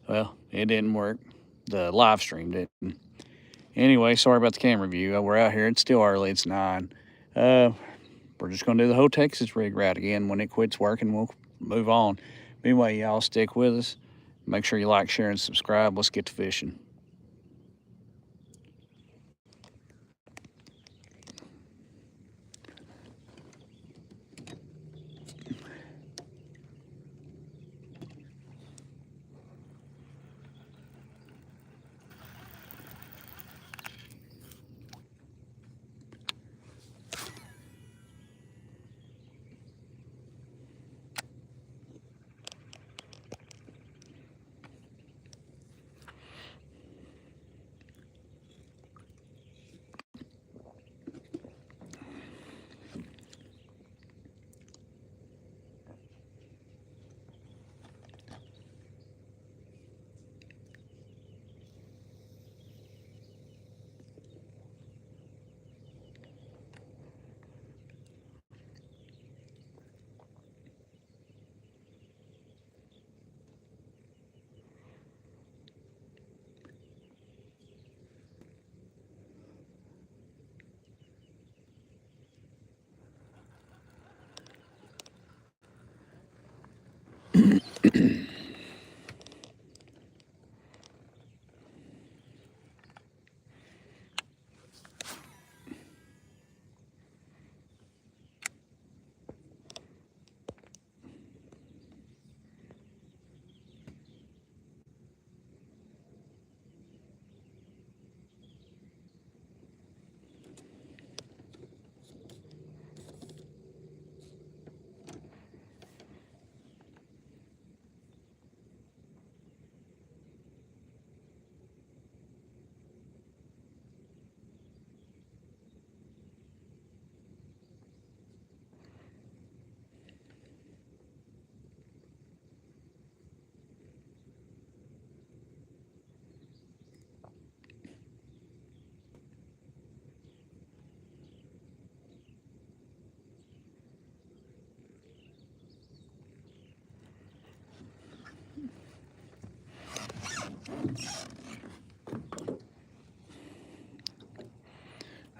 Well, it didn't work. The live stream didn't. Anyway, sorry about the camera view. We're out here. It's still early. It's 9. Uh, we're just going to do the whole Texas rig route again. When it quits working, we'll move on. But anyway, y'all stick with us. Make sure you like, share, and subscribe. Let's get to fishing.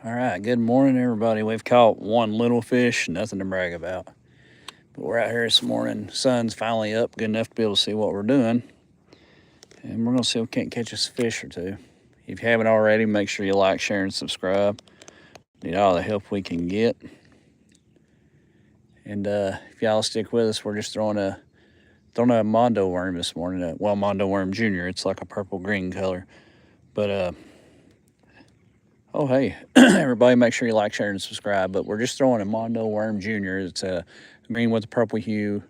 All right, good morning, everybody. We've caught one little fish, nothing to brag about. But we're out here this morning. Sun's finally up, good enough to be able to see what we're doing. And we're going to see if we can't catch us a fish or two. If you haven't already, make sure you like, share, and subscribe. Need all the help we can get. And if y'all stick with us, we're just throwing a Mondo worm this morning. Well, Mondo worm junior. It's like a purple green color. But oh hey, everybody, make sure you like, share, and subscribe. But we're just throwing a Mondo worm junior. It's a green with a purple hue.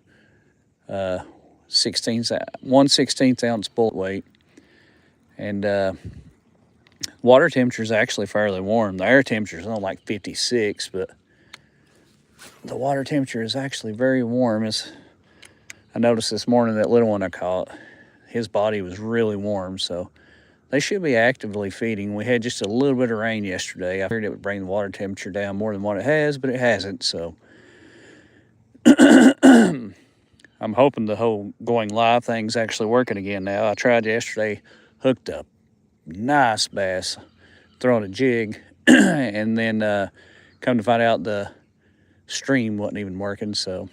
1/16 ounce bullet weight. And water temperature is actually fairly warm. The air temperature is only like 56, but the water temperature is actually very warm. I noticed this morning that little one I caught, his body was really warm, so they should be actively feeding. We had just a little bit of rain yesterday. I figured it would bring the water temperature down more than what it has, but it hasn't, so I'm hoping the whole going live thing's actually working again now. I tried yesterday, hooked up nice bass, throwing a jig, and then come to find out the stream wasn't even working. So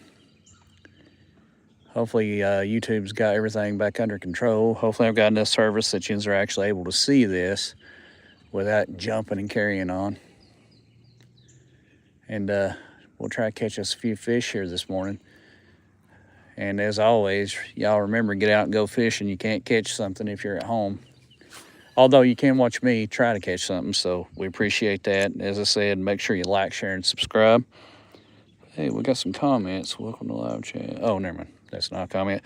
hopefully YouTube's got everything back under control. Hopefully I've got enough service that you are actually able to see this without jumping and carrying on. And we'll try to catch us a few fish here this morning. And as always, y'all remember, get out and go fishing. You can't catch something if you're at home. Although you can watch me try to catch something, so we appreciate that. As I said, make sure you like, share, and subscribe. Hey, we got some comments. Welcome to live chat. Oh, never mind. That's not a comment.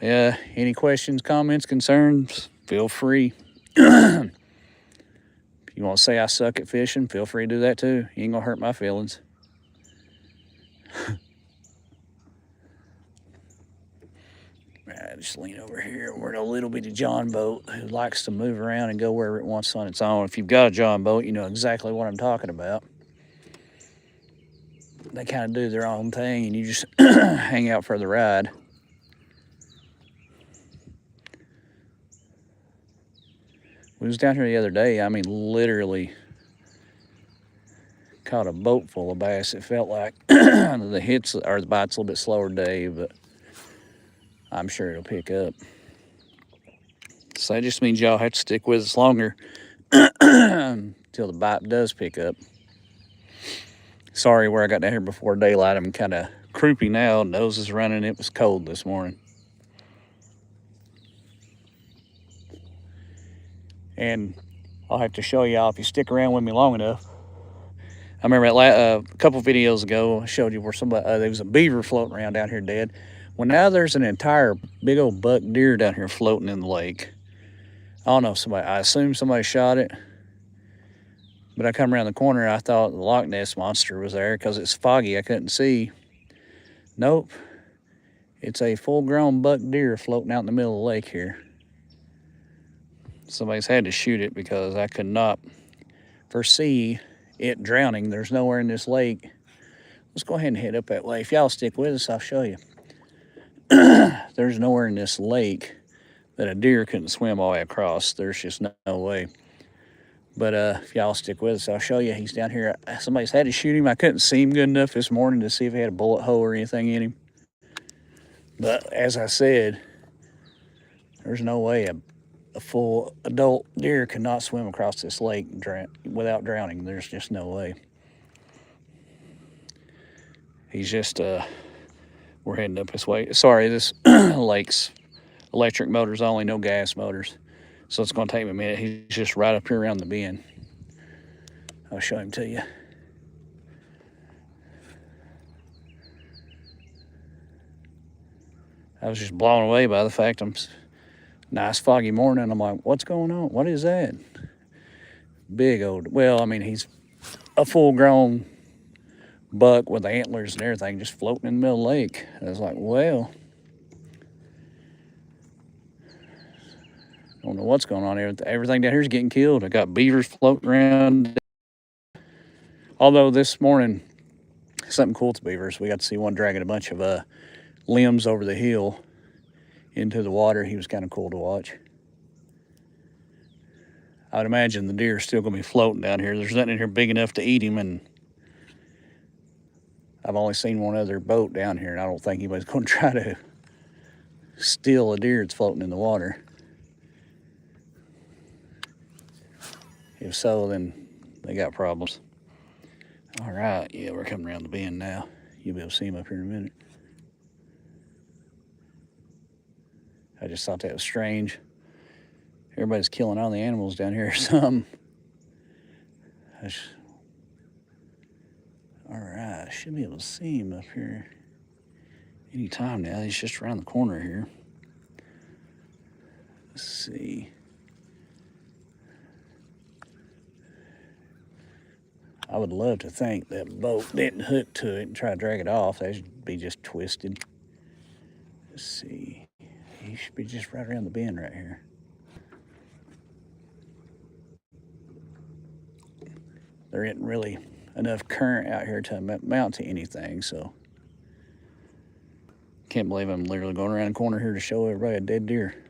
Any questions, comments, concerns, feel free. If you want to say I suck at fishing, feel free to do that too. You ain't going to hurt my feelings. I just lean over here. We're in a little bitty John boat who likes to move around and go wherever it wants on its own. If you've got a John boat, you know exactly what I'm talking about. They kind of do their own thing, and you just hang out for the ride. We was down here the other day. I mean, literally caught a boat full of bass. It felt like the hits or the bites a little bit slower today, but I'm sure it'll pick up. So that just means y'all have to stick with us longer until the bite does pick up. Sorry where I got down here before daylight. I'm kind of croupy now. Nose is running. It was cold this morning. And I'll have to show y'all if you stick around with me long enough. I remember a couple videos ago, I showed you where there was a beaver floating around down here dead. Well, now there's an entire big old buck deer down here floating in the lake. I don't know if I assume somebody shot it. But I come around the corner, I thought the Loch Ness Monster was there because it's foggy, I couldn't see. Nope. It's a full-grown buck deer floating out in the middle of the lake here. Somebody's had to shoot it because I could not foresee it drowning. There's nowhere in this lake. Let's go ahead and head up that way. If y'all stick with us, I'll show you. There's nowhere in this lake that a deer couldn't swim all the way across. There's just no way. But if y'all stick with us, I'll show you. He's down here. Somebody's had to shoot him. I couldn't see him good enough this morning to see if he had a bullet hole or anything in him. But as I said, there's no way a full adult deer cannot swim across this lake without drowning. There's just no way. He's just, we're heading up this way. Sorry, this lake's electric motors only, no gas motors. So it's going to take me a minute. He's just right up here around the bend. I'll show him to you. I was just blown away by the fact nice foggy morning. I'm like, what's going on? What is that? Big old, well, I mean, he's a full-grown buck with antlers and everything just floating in the middle of the lake. I was like, well, I don't know what's going on here. Everything down here is getting killed. I got beavers floating around. Although this morning, something cool to beavers. We got to see one dragging a bunch of limbs over the hill into the water. He was kind of cool to watch. I would imagine the deer is still going to be floating down here. There's nothing in here big enough to eat him, and I've only seen one other boat down here, and I don't think anybody's going to try to steal a deer that's floating in the water. If so, then they got problems. All right, yeah, we're coming around the bend now. You'll be able to see him up here in a minute. I just thought that was strange. Everybody's killing all the animals down here or something. All right, I should be able to see him up here anytime now. He's just around the corner here. Let's see. I would love to think that boat didn't hook to it and try to drag it off. That should be just twisted. Let's see. He should be just right around the bend right here. There isn't really enough current out here to mount to anything, so can't believe I'm literally going around the corner here to show everybody a dead deer.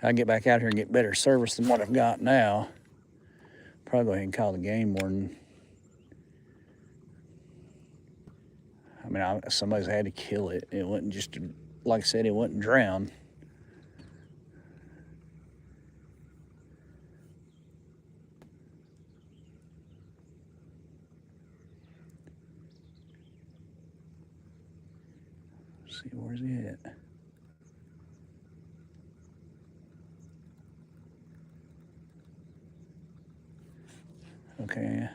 I get back out here and get better service than what I've got now. Probably go ahead and call the game warden. I mean, somebody's had to kill it. It wasn't just, like I said, it wasn't drowned. Let's see, where's he at? Okay.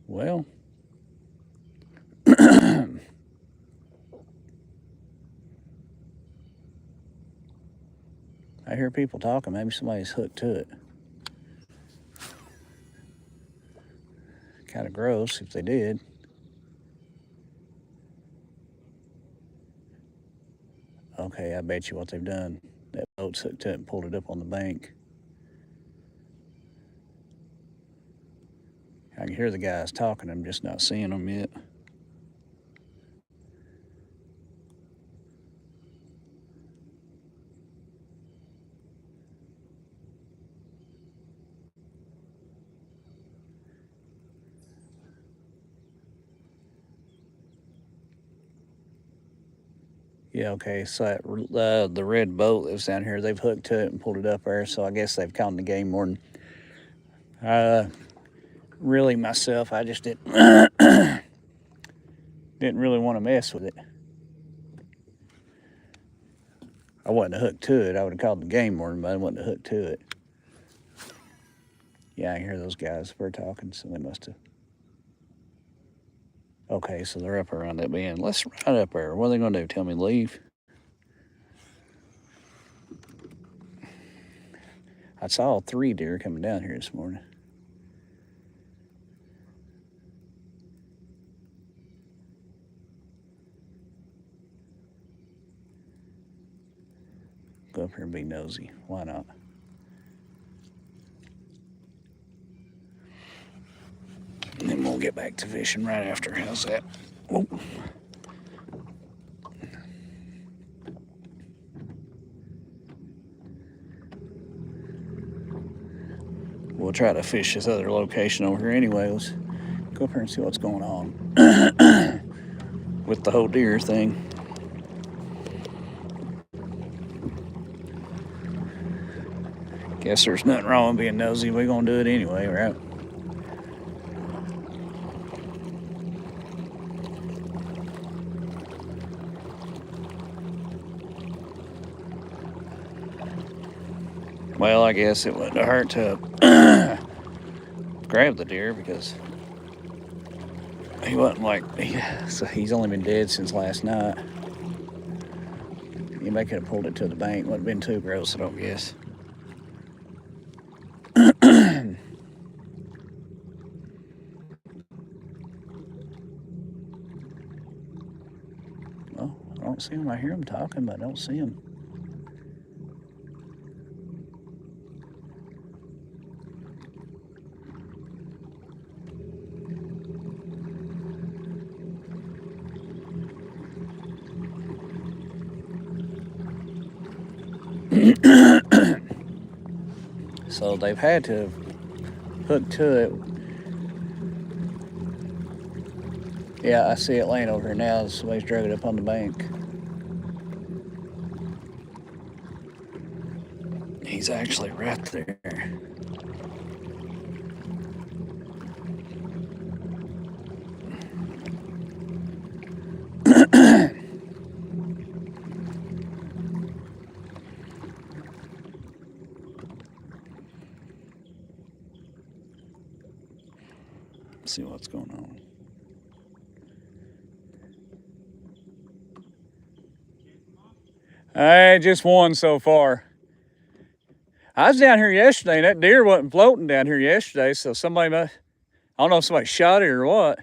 Well, I hear people talking. Maybe somebody's hooked to it. Kind of gross if they did. Okay, I bet you what they've done. That boat's hooked to it and pulled it up on the bank. I can hear the guys talking. I'm just not seeing them yet. Yeah, okay, so that, the red boat that's down here, they've hooked to it and pulled it up there, so I guess they've caught the game more than really myself. I just didn't didn't really want to mess with it. I wasn't hooked to it. I would have called the game more, but I wasn't hooked to it. Yeah, I can hear those guys. We're talking, so they must have. Okay, so they're up around that bend. Let's ride up there. What are they going to do? Tell me to leave? I saw 3 deer coming down here this morning. Go up here and be nosy. Why not? And then we'll get back to fishing right after. How's that? Whoa. We'll try to fish this other location over here anyway. Let's go up here and see what's going on with the whole deer thing. Guess there's nothing wrong with being nosy. We're going to do it anyway, right? Well, I guess it wouldn't hurt to grab the deer because he wasn't like, so he's only been dead since last night. Anybody could have pulled it to the bank. Wouldn't have been too gross, I don't guess. Well, I don't see him. I hear him talking, but I don't see him. So they've had to hook to it. Yeah, I see it laying over here now. Somebody's drug it up on the bank. He's actually right there. See what's going on. Just one so far. I was down here yesterday, and that deer wasn't floating down here yesterday, so somebody must, I don't know if somebody shot it or what.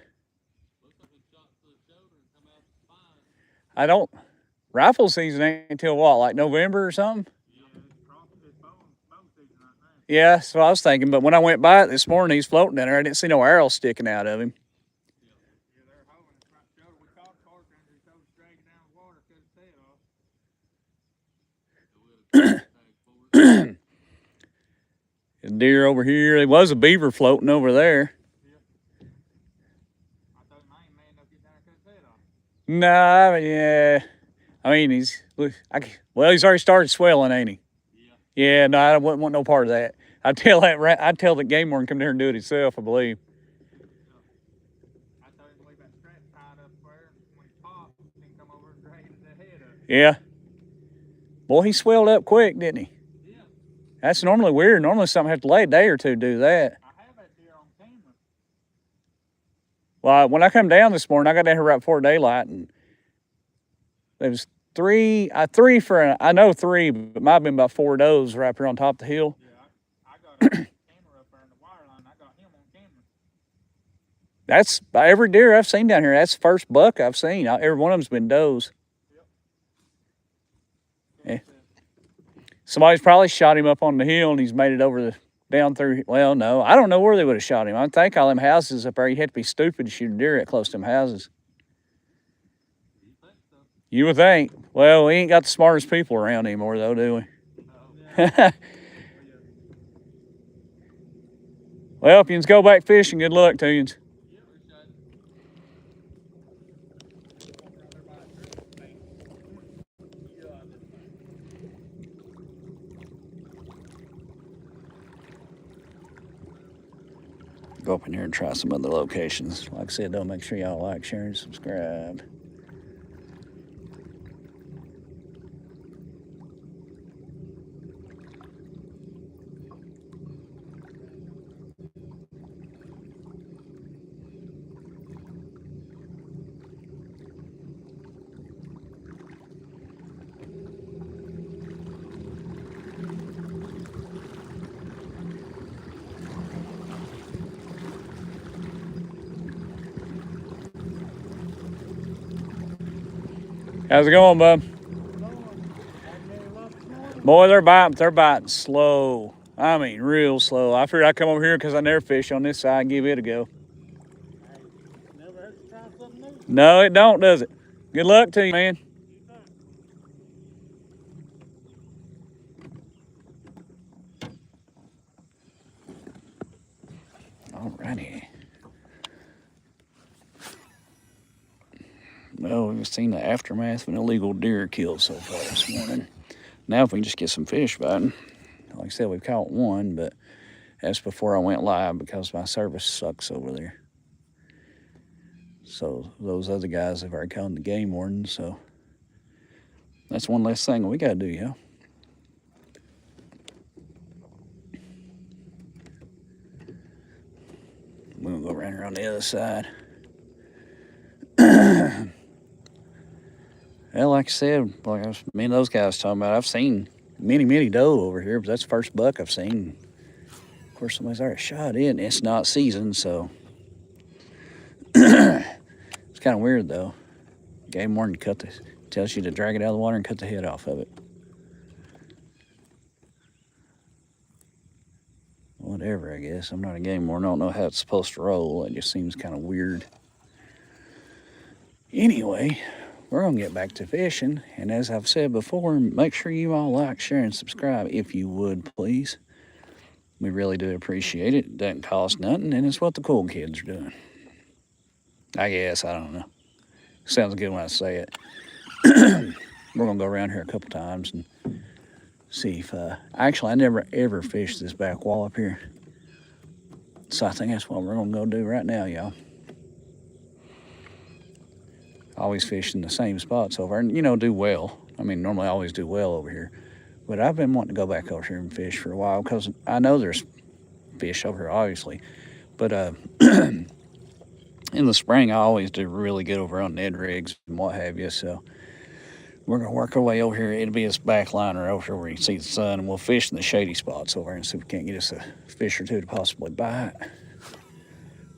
I don't, rifle season ain't until what, like November or something? Yeah, so I was thinking, but when I went by it this morning, he's floating down there. I didn't see no arrows sticking out of him. A deer over here. There was a beaver floating over there. Nah, yeah. I mean, he's already started swelling, ain't he? Yeah, no, I wouldn't want no part of that. I'd tell the game warden to come there and do it himself, I believe. Yeah. Boy, he swelled up quick, didn't he? Yeah. That's normally weird. Normally something has to lay a day or two to do that. I have that deer on camera. Well, when I come down this morning, I got down here right before daylight, and there was three, but it might have been about 4 does right up here on top of the hill. Yeah, I got a camera up there in the wire line. I got him on camera. That's every deer I've seen down here. That's the first buck I've seen. Every one of them's been does. Yep. Yeah. Somebody's probably shot him up on the hill, and he's made it over down through, well, no, I don't know where they would have shot him. I think all them houses up there, you had to be stupid to shoot a deer at close to them houses. You would think. Well, we ain't got the smartest people around anymore, though, do we? Well, if you go back fishing, good luck to you. Go up in here and try some other locations. Like I said, though, make sure y'all like, share, and subscribe. How's it going, bub? Boy, they're biting slow. I mean, real slow. I figured I'd come over here because I never fish on this side and give it a go. No, it don't, does it? Good luck to you, man. Alrighty. Well, we've seen the aftermath of an illegal deer killed so far this morning. Now if we can just get some fish biting. Like I said, we've caught one, but that's before I went live because my service sucks over there. So those other guys have already called the game warden, so that's one less thing we gotta do, y'all. We're gonna go around here on the other side. Well, like I said, like me and those guys talking about, I've seen many doe over here, but that's the first buck I've seen. Of course, somebody's already shot it, and it's not seasoned, so it's kind of weird though. Game warden tells you to drag it out of the water and cut the head off of it. Whatever, I guess. I'm not a game warden. I don't know how it's supposed to roll. It just seems kind of weird. Anyway, we're going to get back to fishing. And as I've said before, make sure you all like, share, and subscribe if you would, please. We really do appreciate it. It doesn't cost nothing, and it's what the cool kids are doing. I guess. I don't know. Sounds good when I say it. We're going to go around here a couple times and see if... Actually, I never ever fished this back wall up here. So I think that's what we're going to go do right now, y'all. Always fish in the same spots over, and do well. I mean, normally I always do well over here, but I've been wanting to go back over here and fish for a while because I know there's fish over here, obviously, but in the spring I always do really good over on Ned rigs and what have you. So we're gonna work our way over here. It'll be this back liner over here where you can see the sun, and we'll fish in the shady spots over here and see if we can't get us a fish or two to possibly bite.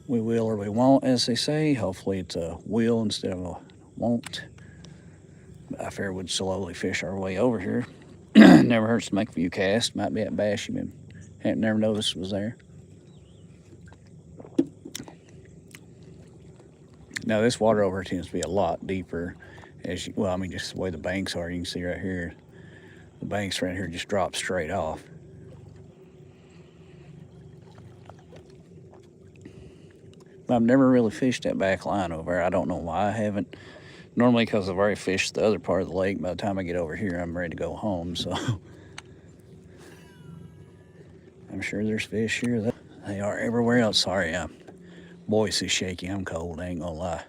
We will or we won't, as they say. Hopefully it's a will instead of a won't. But I figure we'd slowly fish our way over here. Never hurts to make a few casts. Might be at bass you never noticed was there. Now this water over here tends to be a lot deeper. Well, I mean, just the way the banks are. You can see right here, the banks right here just drop straight off. I've never really fished that back line over there. I don't know why I haven't. Normally because I've already fished the other part of the lake. By the time I get over here, I'm ready to go home, so. I'm sure there's fish here. They are everywhere else. Sorry, voice is shaky. I'm cold, I ain't gonna lie.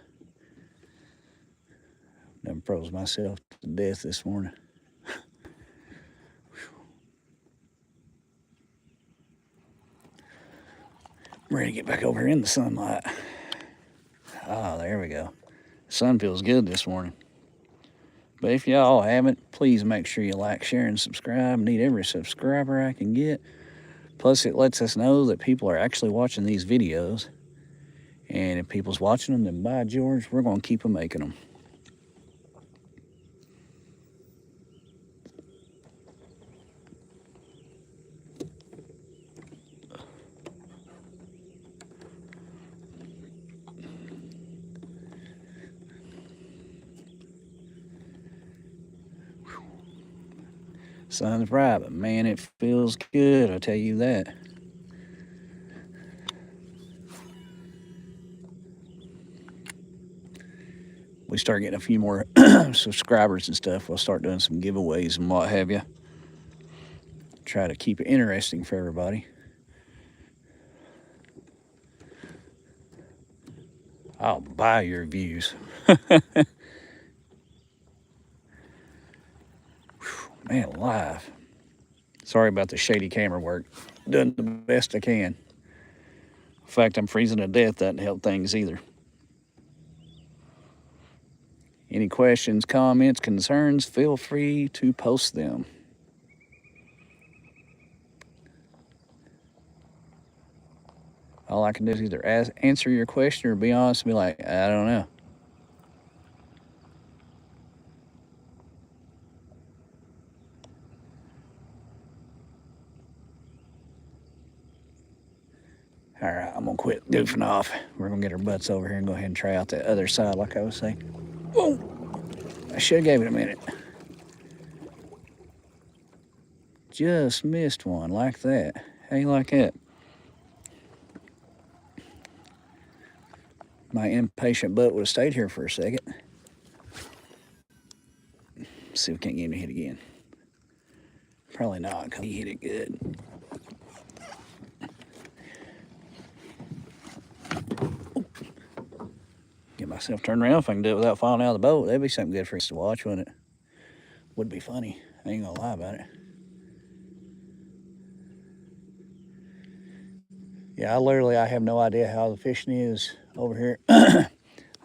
Never froze myself to death this morning. I'm ready to get back over here in the sunlight. Ah, there we go. The sun feels good this morning. But if y'all haven't, please make sure you like, share, and subscribe. I need every subscriber I can get. Plus, it lets us know that people are actually watching these videos. And if people's watching them, then by George, we're going to keep them making them. Sun's bright, but man, it feels good, I'll tell you that. We start getting a few more subscribers and stuff, we'll start doing some giveaways and what have you. Try to keep it interesting for everybody. I'll buy your views. Man, alive. Sorry about the shady camera work. Doing the best I can. In fact, I'm freezing to death. That doesn't help things either. Any questions, comments, concerns, feel free to post them. All I can do is either answer your question or be honest and be like, I don't know. All right, I'm gonna quit goofing off. We're gonna get our butts over here and go ahead and try out that other side like I was saying. Whoa! I should have gave it a minute. Just missed one like that. How you like that? My impatient butt would have stayed here for a second. Let's see if we can't get him to hit again. Probably not, because he hit it good. Get myself turned around. If I can do it without falling out of the boat, that'd be something good for us to watch, wouldn't it? Would be funny. I ain't gonna lie about it. Yeah, I have no idea how the fishing is over here.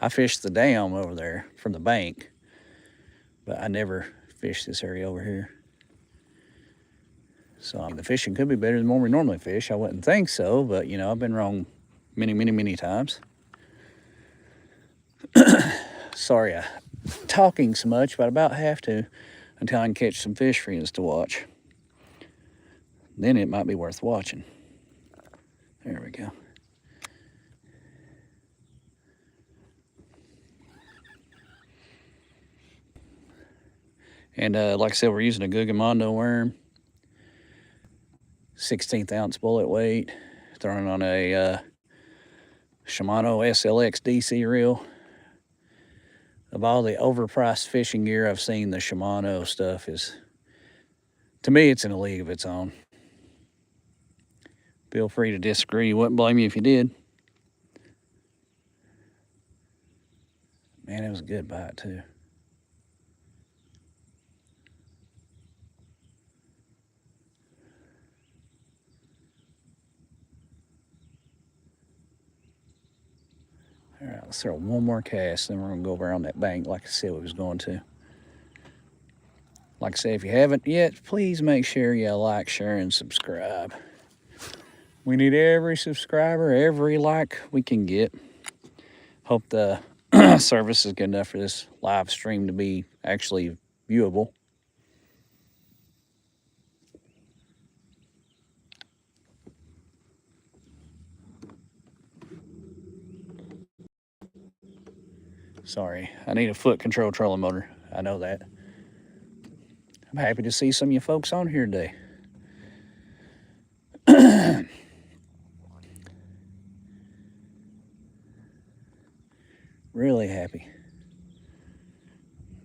I fished the dam over there from the bank, but I never fished this area over here. So the fishing could be better than what we normally fish. I wouldn't think so, but you know, I've been wrong many times. Sorry, I'm talking so much, but I about have to until I can catch some fish for you to watch. Then it might be worth watching. There we go. And like I said, we're using a Gugamondo worm. 16th ounce bullet weight. Throwing on a Shimano SLX DC reel. Of all the overpriced fishing gear I've seen, the Shimano stuff is, to me, it's in a league of its own. Feel free to disagree. Wouldn't blame you if you did. Man, it was a good bite, too. All right, let's throw one more cast, then we're going to go over on that bank like I said we was going to. Like I said, if you haven't yet, please make sure you like, share, and subscribe. We need every subscriber, every like we can get. Hope the service is good enough for this live stream to be actually viewable. Sorry, I need a foot control trolling motor. I know that. I'm happy to see some of you folks on here today. Really happy.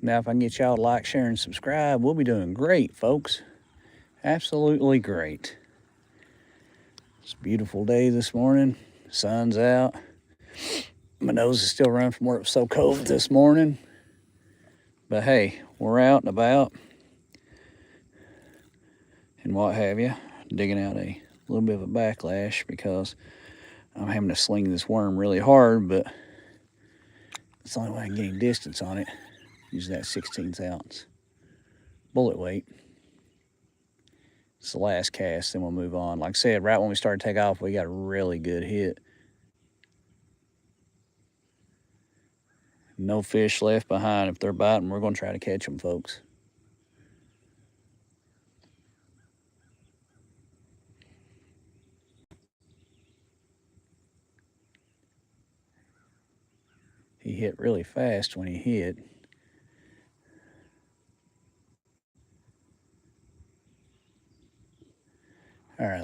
Now, if I can get y'all to like, share, and subscribe, we'll be doing great, folks. Absolutely great. It's a beautiful day this morning. Sun's out. My nose is still running from where it was so cold this morning. But hey, we're out and about and what have you. Digging out a little bit of a backlash because I'm having to sling this worm really hard, but it's the only way I can get any distance on it. Use that 16th ounce bullet weight. It's the last cast, then we'll move on. Like I said, right when we started to take off, we got a really good hit. No fish left behind. If they're biting, we're going to try to catch them, folks. He hit really fast when he hit.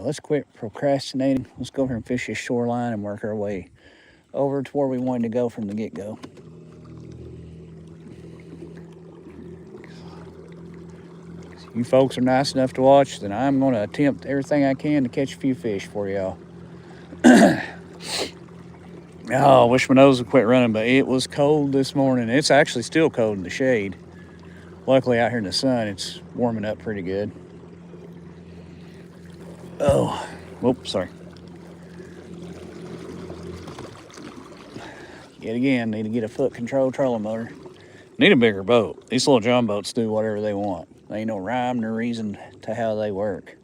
let's quit procrastinating. Let's go over and fish this shoreline and work our way over to where we wanted to go from the get-go. You folks are nice enough to watch, then I'm going to attempt everything I can to catch a few fish for y'all. Oh, I wish my nose would quit running, but it was cold this morning. It's actually still cold in the shade. Luckily, out here in the sun, it's warming up pretty good. Oh, whoops, sorry. Yet again, need to get a foot control trolling motor. Need a bigger boat. These little John boats do whatever they want. There ain't no rhyme nor reason to how they work.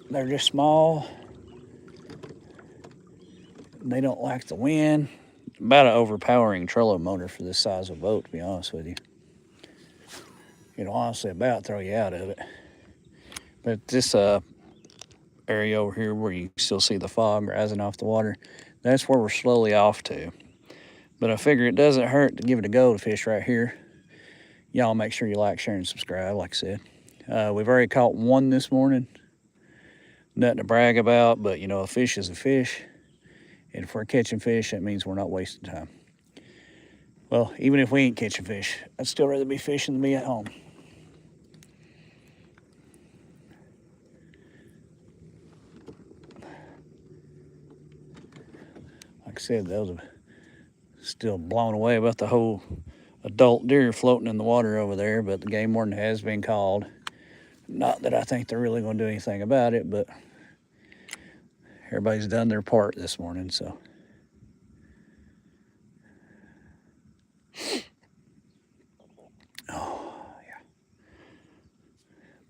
They're just small. They don't like the wind. About an overpowering trolling motor for this size of boat, to be honest with you. It'll honestly about throw you out of it. But this area over here where you still see the fog rising off the water, that's where we're slowly off to. But I figure it doesn't hurt to give it a go to fish right here. Y'all make sure you like, share, and subscribe, like I said. We've already caught one this morning. Nothing to brag about, but you know, a fish is a fish. And if we're catching fish, that means we're not wasting time. Well, even if we ain't catching fish, I'd still rather be fishing than be at home. Like I said, those are still blown away about the whole adult deer floating in the water over there, but the game warden has been called. Not that I think they're really going to do anything about it, but everybody's done their part this morning, so. Oh, yeah.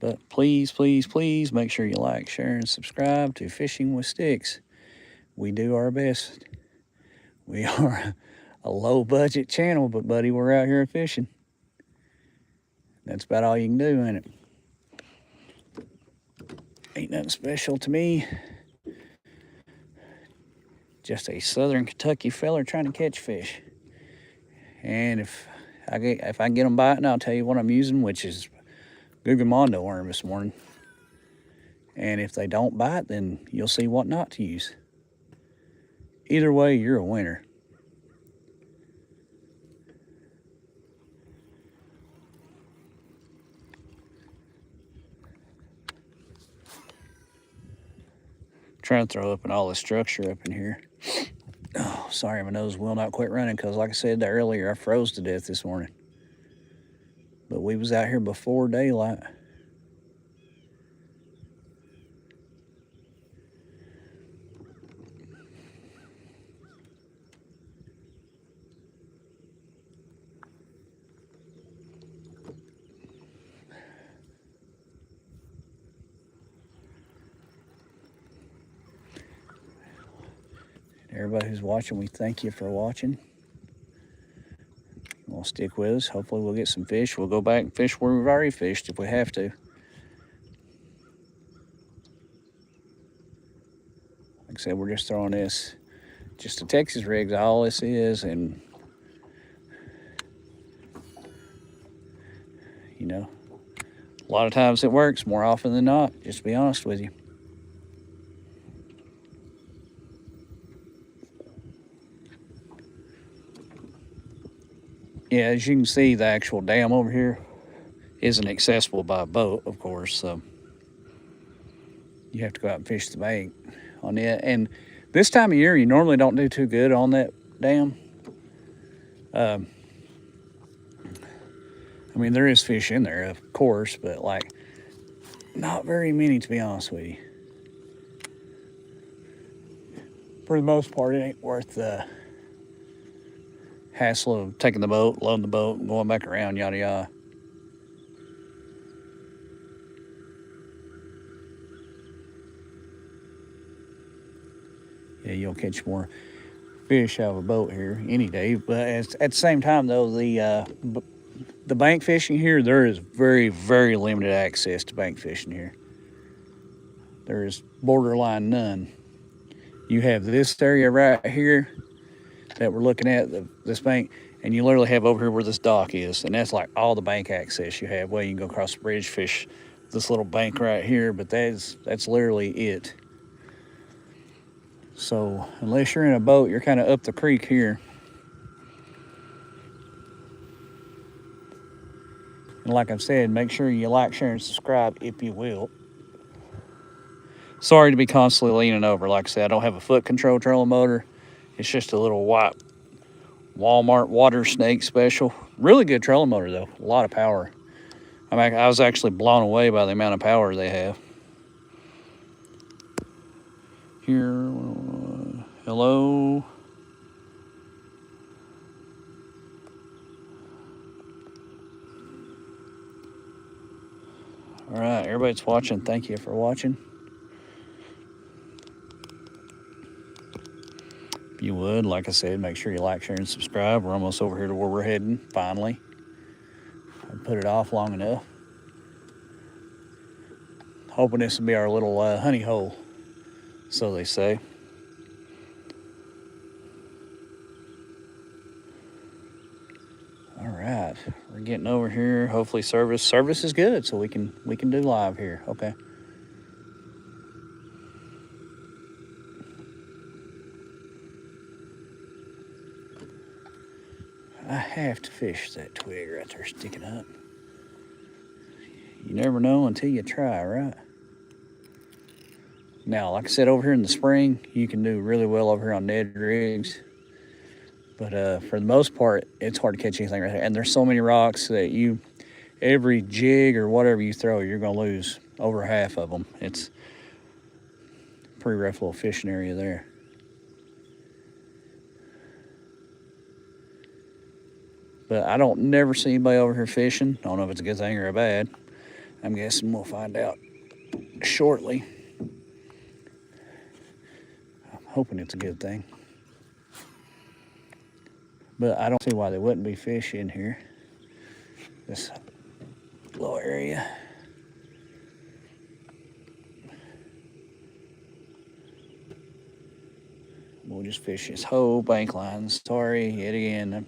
But please, please, please make sure you like, share, and subscribe to Fishing with Sticks. We do our best. We are a low-budget channel, but, buddy, we're out here fishing. That's about all you can do, ain't it? Ain't nothing special to me. Just a southern Kentucky feller trying to catch fish. And if I get them biting, I'll tell you what I'm using, which is Gugamondo worm this morning. And if they don't bite, then you'll see what not to use. Either way, you're a winner. Trying to throw up all the structure up in here. Oh, sorry, my nose will not quit running because, like I said earlier, I froze to death this morning. But we was out here before daylight. Everybody who's watching, we thank you for watching. We'll stick with us. Hopefully we'll get some fish. We'll go back and fish where we've already fished if we have to. Like I said, we're just throwing this, just a Texas rig, all this is, and you know, a lot of times it works, more often than not, just to be honest with you. Yeah, as you can see, the actual dam over here isn't accessible by boat, of course, so you have to go out and fish the bank on it. And this time of year, you normally don't do too good on that dam. I mean, there is fish in there, of course, but like, not very many, to be honest with you. For the most part, it ain't worth the hassle of taking the boat, loading the boat, and going back around, yada yada. Yeah, you'll catch more fish out of a boat here any day. But at the same time, though, the bank fishing here, there is very, very limited access to bank fishing here. There is borderline none. You have this area right here that we're looking at, this bank, and you literally have over here where this dock is, and that's like all the bank access you have. Well, you can go across the bridge, fish this little bank right here, but that's literally it. So unless you're in a boat, you're kind of up the creek here. And like I've said, make sure you like, share, and subscribe if you will. Sorry to be constantly leaning over. Like I said, I don't have a foot control trolling motor. It's just a little white Walmart water snake special. Really good trolling motor though. A lot of power. I was actually blown away by the amount of power they have. Here, hello. All right, everybody's watching. Thank you for watching. If you would, like I said, make sure you like, share, and subscribe. We're almost over here to where we're heading, finally. I put it off long enough. Hoping this will be our little honey hole, so they say. All right, we're getting over here. Hopefully service is good, so we can do live here. Okay. I have to fish that twig right there sticking up. You never know until you try, right? Now, like I said, over here in the spring, you can do really well over here on Ned rigs. But for the most part, it's hard to catch anything right here. And there's so many rocks that every jig or whatever you throw, you're going to lose over half of them. It's a pretty rough little fishing area there. But I don't never see anybody over here fishing. I don't know if it's a good thing or a bad. I'm guessing we'll find out shortly. I'm hoping it's a good thing. But I don't see why there wouldn't be fish in here. This little area. We'll just fish this whole bank line. Sorry, yet again,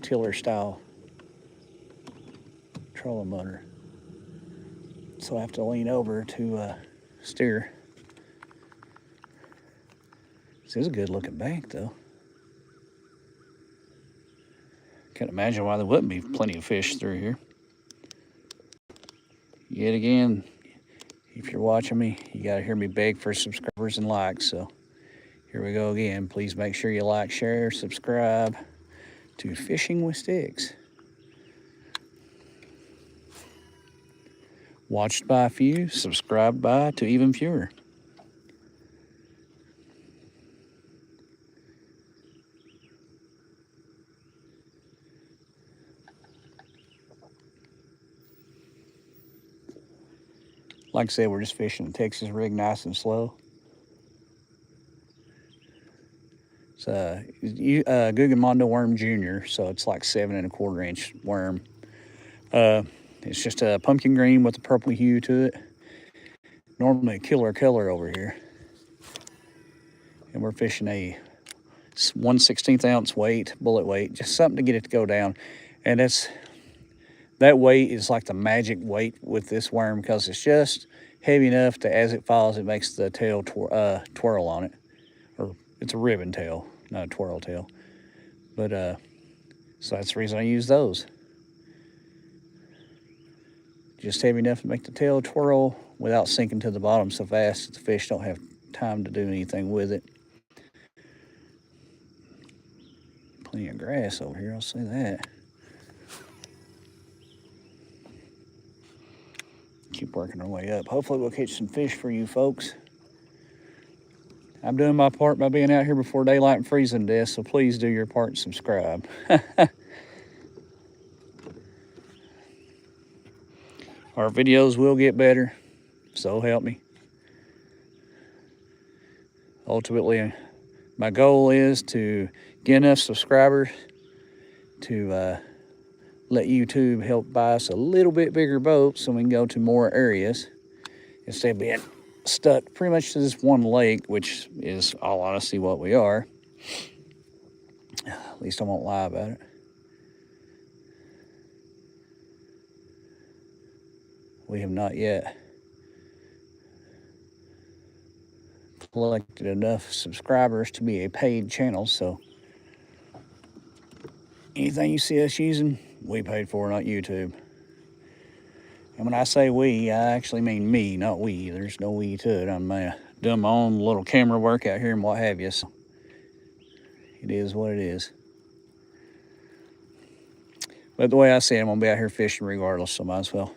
tiller style trolling motor. So I have to lean over to steer. This is a good looking bank though. Can't imagine why there wouldn't be plenty of fish through here. Yet again, if you're watching me, you gotta hear me beg for subscribers and likes. So here we go again. Please make sure you like, share, subscribe to Fishing with Sticks. Watched by a few, subscribed by to even fewer. Like I said, we're just fishing a Texas rig nice and slow. It's a Guggenmondo worm junior, so it's like 7 1/4 inch worm. It's just a pumpkin green with a purple hue to it. Normally a killer color over here. And we're fishing a 1/16 ounce weight, bullet weight, just something to get it to go down. And that weight is like the magic weight with this worm because it's just heavy enough that as it falls, it makes the tail twirl on it. Or it's a ribbon tail, not a twirl tail. But so that's the reason I use those. Just heavy enough to make the tail twirl without sinking to the bottom so fast that the fish don't have time to do anything with it. Plenty of grass over here, I'll say that. Keep working our way up. Hopefully we'll catch some fish for you folks. I'm doing my part by being out here before daylight and freezing to death, so please do your part and subscribe. Our videos will get better, so help me. Ultimately, my goal is to get enough subscribers to let YouTube help buy us a little bit bigger boat so we can go to more areas instead of being stuck pretty much to this one lake, which is all honesty what we are. At least I won't lie about it. We have not yet collected enough subscribers to be a paid channel, so anything you see us using, we paid for, not YouTube. And when I say we, I actually mean me, not we. There's no we to it. I'm doing my own little camera work out here and what have you, so it is what it is. But the way I see it, I'm going to be out here fishing regardless, so might as well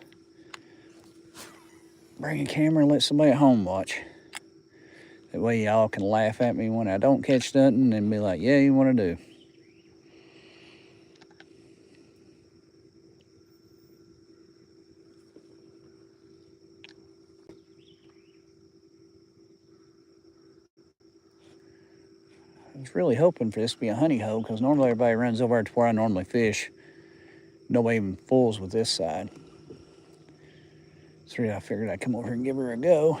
bring a camera and let somebody at home watch. That way y'all can laugh at me when I don't catch nothing and be like, yeah, you want to do. I was really hoping for this to be a honey hole, because normally everybody runs over to where I normally fish. Nobody even fools with this side. So I figured I'd come over here and give her a go.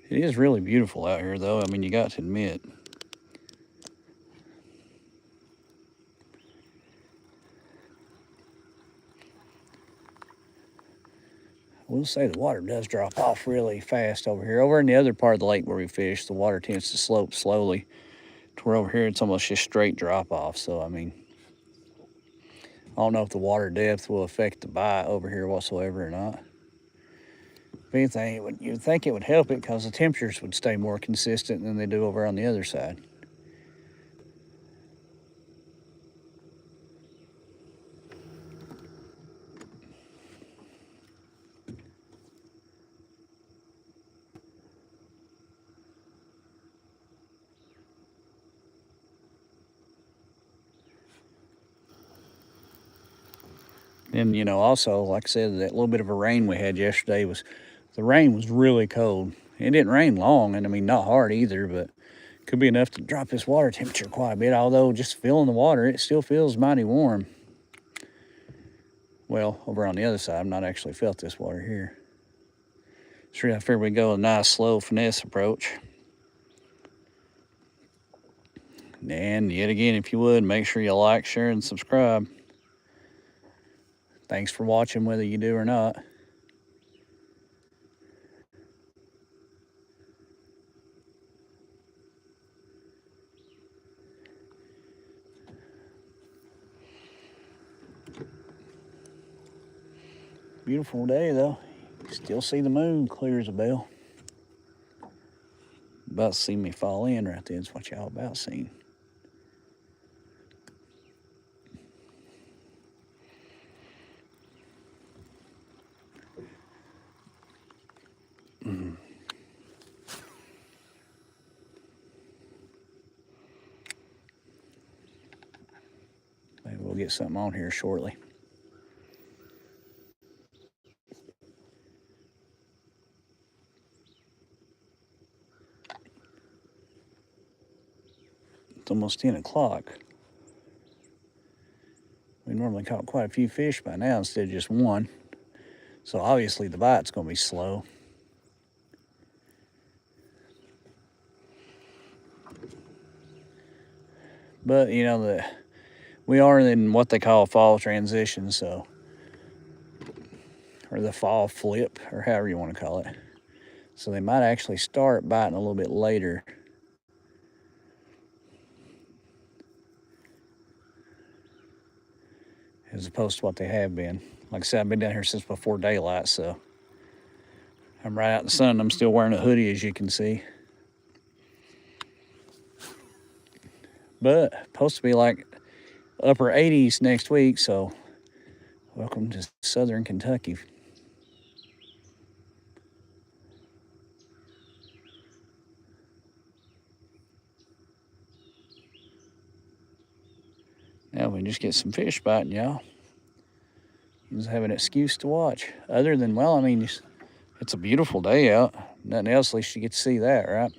It is really beautiful out here, though. I mean, you got to admit. I will say the water does drop off really fast over here. Over in the other part of the lake where we fish, the water tends to slope slowly. To where over here, it's almost just straight drop off. So, I mean, I don't know if the water depth will affect the bite over here whatsoever or not. If anything, you'd think it would help it, because the temperatures would stay more consistent than they do over on the other side. And, you know, also, like I said, that little bit of a rain we had yesterday the rain was really cold. It didn't rain long, and I mean, not hard either, but could be enough to drop this water temperature quite a bit. Although just feeling the water, it still feels mighty warm. Well, over on the other side, I've not actually felt this water here. So I figured we'd go a nice, slow finesse approach. And yet again, if you would, make sure you like, share, and subscribe. Thanks for watching, whether you do or not. Beautiful day, though. You still see the moon clear as a bell. About to see me fall in right there. That's what y'all about seen. Maybe we'll get something on here shortly. It's almost 10 o'clock. We normally caught quite a few fish by now instead of just one. So obviously the bite's going to be slow. But, you know, we are in what they call fall transition, so, or the fall flip, or however you want to call it. So they might actually start biting a little bit later. As opposed to what they have been. Like I said, I've been down here since before daylight, so I'm right out in the sun. I'm still wearing a hoodie, as you can see. But supposed to be like upper 80s next week, so welcome to southern Kentucky. Now we can just get some fish biting, y'all. You just have an excuse to watch. Other than, well, I mean, it's a beautiful day out. Nothing else, at least you get to see that, right?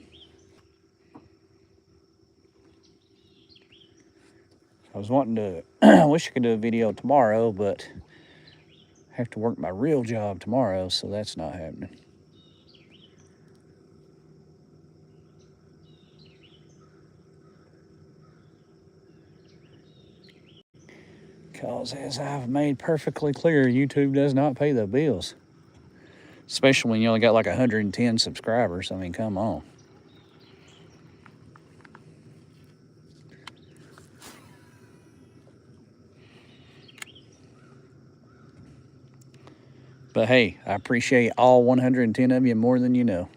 I was wanting to, I wish I could do a video tomorrow, but I have to work my real job tomorrow, so that's not happening. Because as I've made perfectly clear, YouTube does not pay the bills. Especially when you only got like 110 subscribers. I mean, come on. But hey, I appreciate all 110 of you more than you know.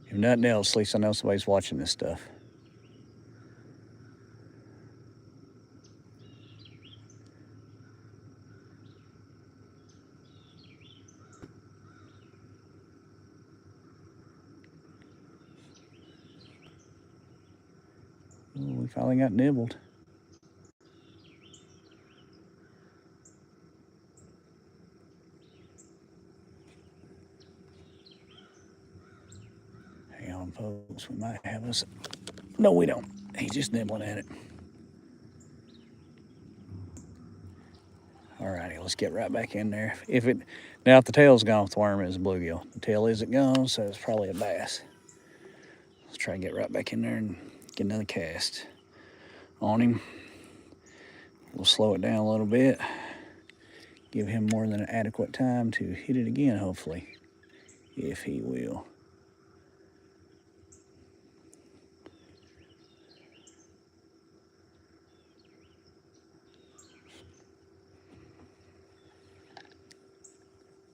If nothing else, at least I know somebody's watching this stuff. Ooh, we finally got nibbled. Hang on, folks. We might have us. No, we don't. He's just nibbling at it. Alrighty, let's get right back in there. If the tail's gone with the worm, it's a bluegill. The tail isn't gone, so it's probably a bass. Let's try and get right back in there and get another cast on him. We'll slow it down a little bit. Give him more than an adequate time to hit it again, hopefully, if he will.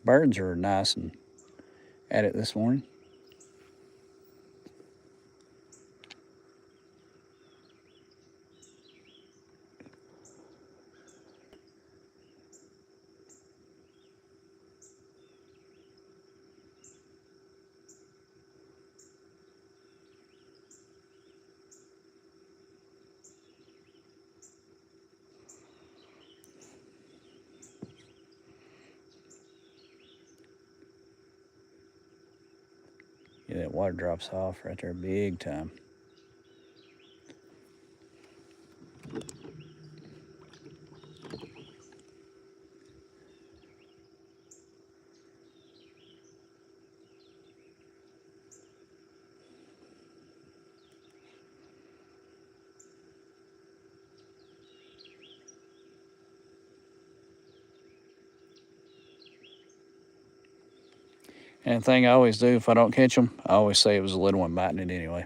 Birds are nice and at it this morning. Yeah, that water drops off right there big time. And the thing I always do if I don't catch them, I always say it was a little one biting it anyway.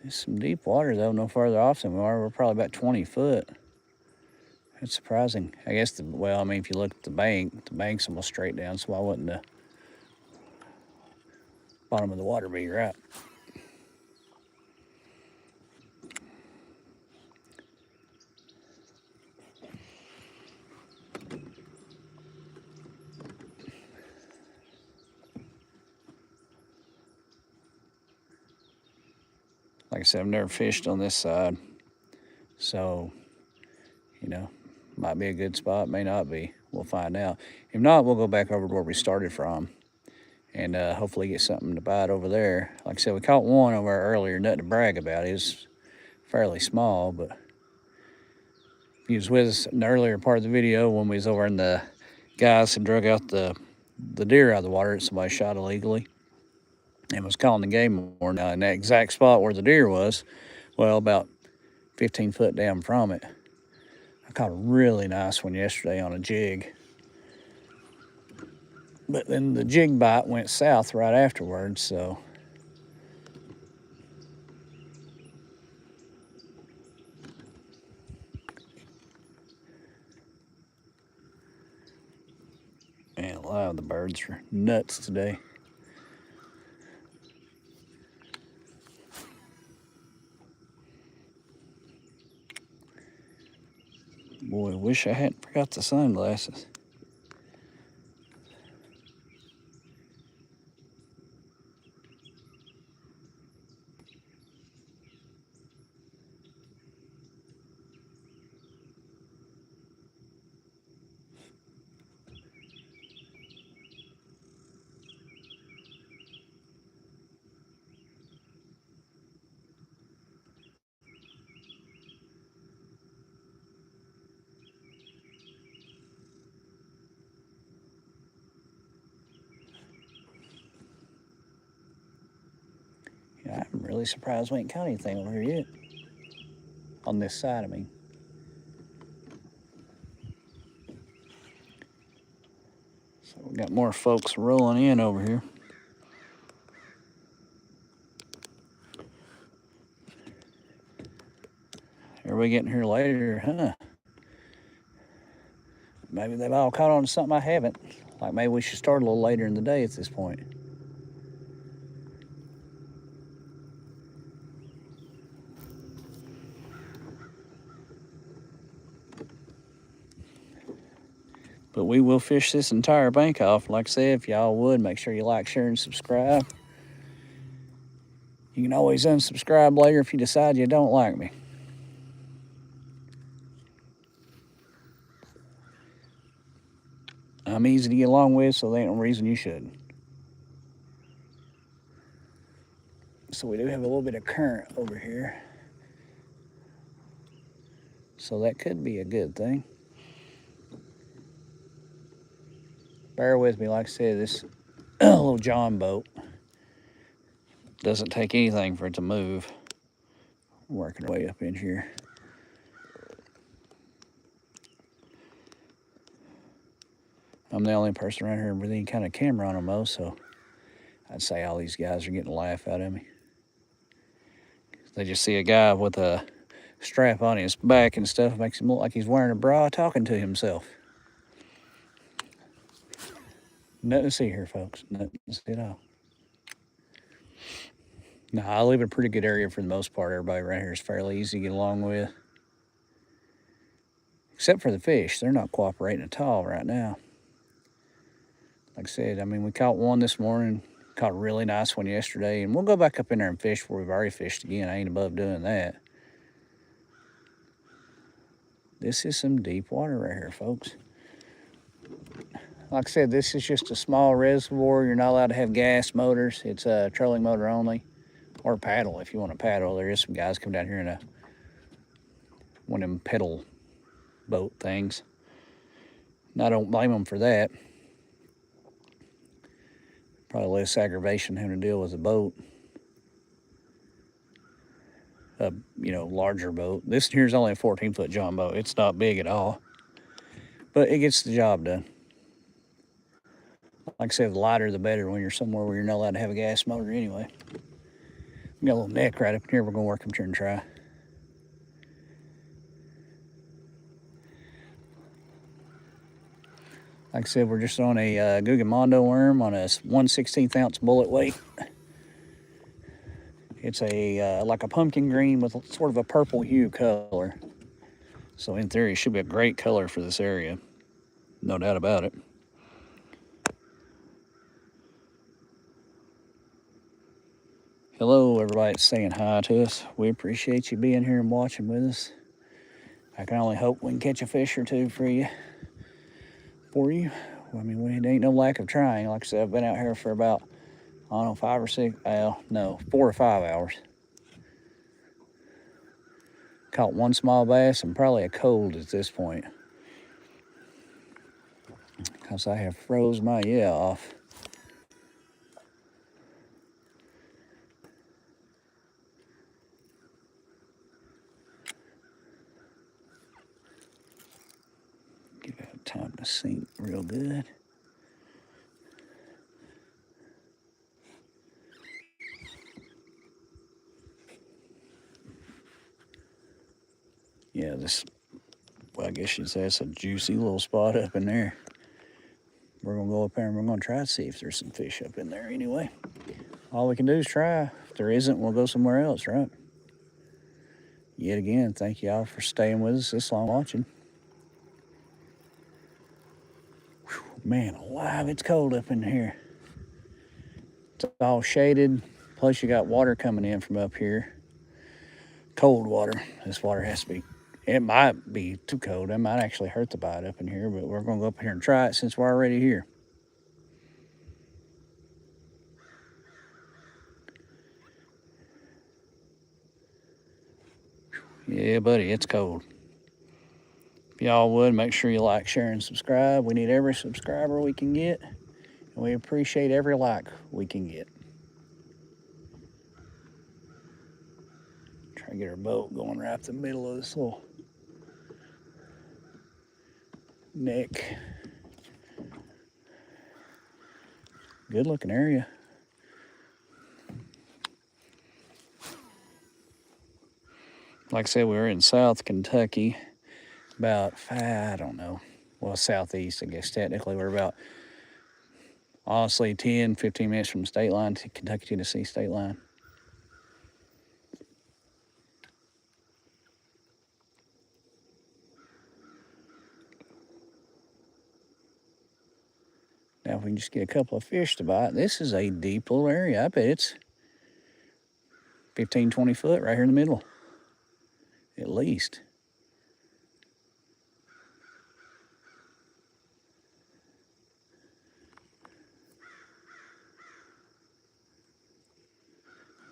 There's some deep water though, no farther off than we are. We're probably about 20 foot. That's surprising. I guess, well, I mean, if you look at the bank's almost straight down, so why wouldn't the bottom of the water be right? Like I said, I've never fished on this side, so, you know, might be a good spot, may not be. We'll find out. If not, we'll go back over to where we started from and hopefully get something to bite over there. Like I said, we caught one over there earlier, nothing to brag about. It was fairly small, but if you was with us in the earlier part of the video when we was over in the guys had drug out the deer out of the water that somebody shot illegally and was calling the game warden in that exact spot where the deer was, well, about 15 foot down from it. I caught a really nice one yesterday on a jig. But then the jig bite went south right afterwards, so. Man, a lot of the birds are nuts today. Boy, wish I hadn't forgot the sunglasses. Really surprised we ain't caught anything over here yet. On this side, I mean. So we got more folks rolling in over here. Everybody getting here later, huh? Maybe they've all caught on to something I haven't. Like maybe we should start a little later in the day at this point. But we will fish this entire bank off. Like I said, if y'all would, make sure you like, share, and subscribe. You can always unsubscribe later if you decide you don't like me. I'm easy to get along with, so there ain't no reason you shouldn't. So we do have a little bit of current over here. So that could be a good thing. Bear with me, like I said, this little John boat doesn't take anything for it to move. Working our way up in here. I'm the only person around here with any kind of camera on them most, so I'd say all these guys are getting a laugh out of me. They just see a guy with a strap on his back and stuff, makes him look like he's wearing a bra talking to himself. Nothing to see here, folks. Nothing to see at all. Now, I live in a pretty good area for the most part. Everybody around here is fairly easy to get along with. Except for the fish. They're not cooperating at all right now. Like I said, I mean, we caught one this morning. Caught a really nice one yesterday. And we'll go back up in there and fish where we've already fished again. I ain't above doing that. This is some deep water right here, folks. Like I said, this is just a small reservoir. You're not allowed to have gas motors. It's a trolling motor only. Or paddle if you want to paddle. There is some guys come down here in one of them pedal boat things. And I don't blame them for that. Probably less aggravation having to deal with a boat. Larger boat. This here's only a 14-foot John boat. It's not big at all. But it gets the job done. Like I said, the lighter the better when you're somewhere where you're not allowed to have a gas motor anyway. We got a little neck right up here. We're going to work up here and try. Like I said, we're just on a Gugamondo worm on a 1/16 ounce bullet weight. It's like a pumpkin green with sort of a purple hue color. So in theory, it should be a great color for this area. No doubt about it. Hello, everybody that's saying hi to us. We appreciate you being here and watching with us. I can only hope we can catch a fish or two for you. I mean, there ain't no lack of trying. Like I said, I've been out here for about, I don't know, 5 or 6, 4 or 5 hours. Caught one small bass and probably a cold at this point. Because I have froze my off. Give it time to sink real good. Yeah, I guess you'd say it's a juicy little spot up in there. We're going to go up there and we're going to try to see if there's some fish up in there anyway. All we can do is try. If there isn't, we'll go somewhere else, right? Yet again, thank y'all for staying with us this long watching. Whew, man alive, it's cold up in here. It's all shaded, plus you got water coming in from up here. Cold water. This water has to be, it might be too cold. It might actually hurt the bite up in here, but we're going to go up here and try it since we're already here. Yeah, buddy, it's cold. If y'all would, make sure you like, share, and subscribe. We need every subscriber we can get, and we appreciate every like we can get. Try to get our boat going right up the middle of this little neck. Good looking area. Like I said, we were in South Kentucky, about, I don't know, well, southeast, I guess technically. We're about, honestly, 10, 15 minutes from the state line, to Kentucky, Tennessee state line. Now, if we can just get a couple of fish to bite, this is a deep little area. I bet it's 15, 20 foot right here in the middle, at least.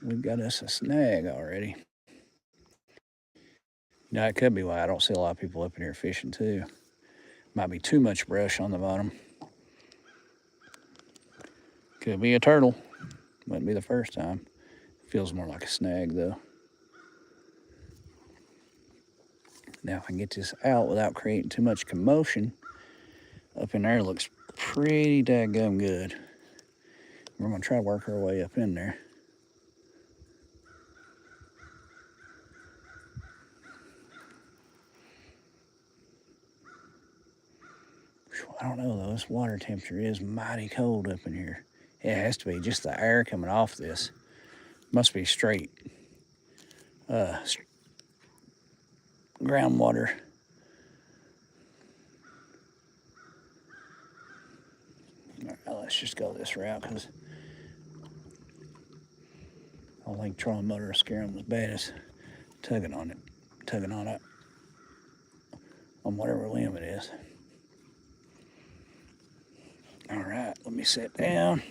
We've got us a snag already. Now, it could be why I don't see a lot of people up in here fishing, too. Might be too much brush on the bottom. Could be a turtle. Wouldn't be the first time. Feels more like a snag, though. Now, if I can get this out without creating too much commotion, up in there looks pretty daggum good. We're going to try to work our way up in there. I don't know, though. This water temperature is mighty cold up in here. It has to be. Just the air coming off this must be straight groundwater. All right, let's just go this route, because I don't think trolling motor will scare them as bad as tugging on it on whatever limb it is. All right, let me sit down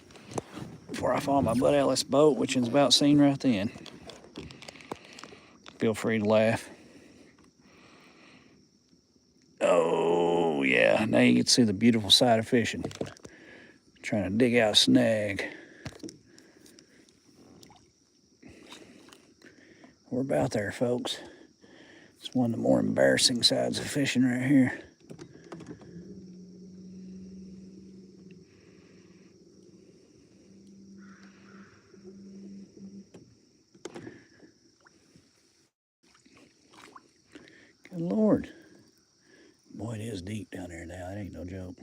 before I fall my butt out of this boat, which is about seen right then. Feel free to laugh. Oh, yeah, now you can see the beautiful side of fishing. Trying to dig out a snag. We're about there, folks. It's one of the more embarrassing sides of fishing right here. Good Lord. Boy, it is deep down there now. That ain't no joke.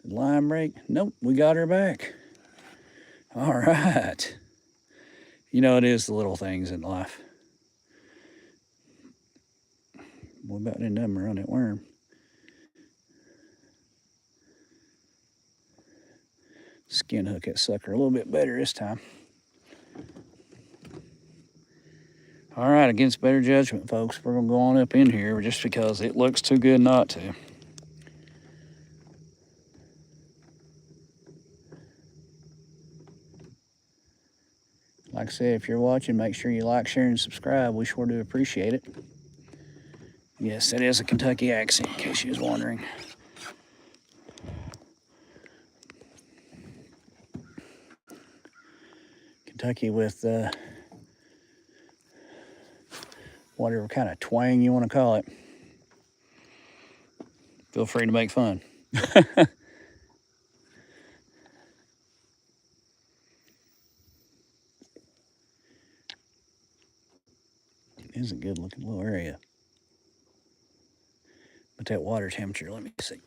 Did line break? Nope, we got her back. All right. You know, it is the little things in life. We about didn't have run that worm. Skin hook that sucker a little bit better this time. All right, against better judgment, folks, we're going to go on up in here just because it looks too good not to. Like I said, if you're watching, make sure you like, share, and subscribe. We sure do appreciate it. Yes, that is a Kentucky accent, in case you was wondering. Kentucky with whatever kind of twang you want to call it. Feel free to make fun. It is a good looking little area. But that water temperature, let me see.